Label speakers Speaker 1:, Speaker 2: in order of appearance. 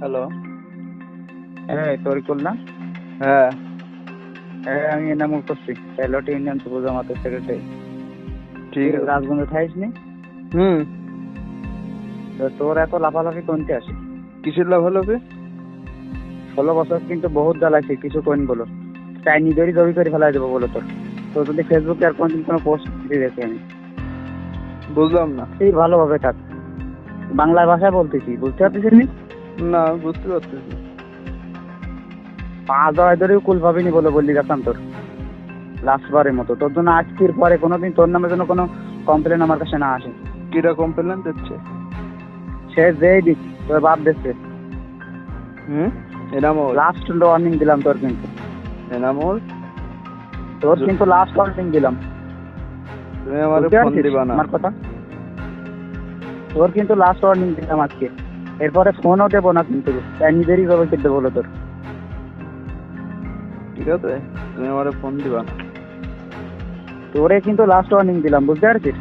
Speaker 1: Hello.
Speaker 2: হ্যাঁ তোর করলাম।
Speaker 1: হ্যাঁ,
Speaker 2: হ্যাঁ আমি এনামুল করছি প্যালট ইউনিয়ন যুব জামাতের সেক্রেটারি।
Speaker 1: ঠিক আছে।
Speaker 2: রাজগঞ্জে থাইস নি?
Speaker 1: হুম।
Speaker 2: তো তোর এত লাফালাফি কোনতে আসে?
Speaker 1: কিসের লাফালাফি?
Speaker 2: 16 বছর কিন্তু বহুত জ্বালাইছে, কিছু কোন বলো তাই নিজেরই জমি করে ফেলাই দেবো বলো তোর। তো যদি ফেসবুকে আর কোনদিন কোনো পোস্ট দিয়ে দেখি আমি,
Speaker 1: বুঝলাম না।
Speaker 2: সেই ভালোভাবে থাক। বাংলা ভাষায় বলতেছি, বুঝতে পারছিস নি?
Speaker 1: না, বুঝতে পারতেছি।
Speaker 2: 5 ধরেও কুল পাবিনি বলে বললি গেছাম তোর লাস্টবারের মতো। তোর জন্য আজকের পরে কোনোদিন তোর নামে যেন কোনো কমপ্লেন আমার কাছে না আসে।
Speaker 1: কিরা কমপ্লেন দিচ্ছে?
Speaker 2: সে যেই দিক তোর বাপ দিচ্ছে।
Speaker 1: এনামুল।
Speaker 2: লাস্ট ওয়ার্নিং দিলাম তোর, কিন্তু
Speaker 1: এনামুল,
Speaker 2: তোর কিন্তু লাস্ট ওয়ার্নিং দিলাম।
Speaker 1: তুমি আমারে
Speaker 2: বুঝতে
Speaker 1: ফোন
Speaker 2: পারছিস
Speaker 1: দিবা না।
Speaker 2: আমার কথা? তোর কিন্তু লাস্ট ওয়ার্নিং দিলাম আজকে, এরপরে ফোনও দেবো না কিন্তু, তাই নিজেরই জবাব দিতে বলো তোর।
Speaker 1: ঠিক আছে, তুমি আমারে ফোন দিবা না।
Speaker 2: তোরে কিন্তু লাস্ট ওয়ার্নিং দিলাম, বুঝতে পারছিস?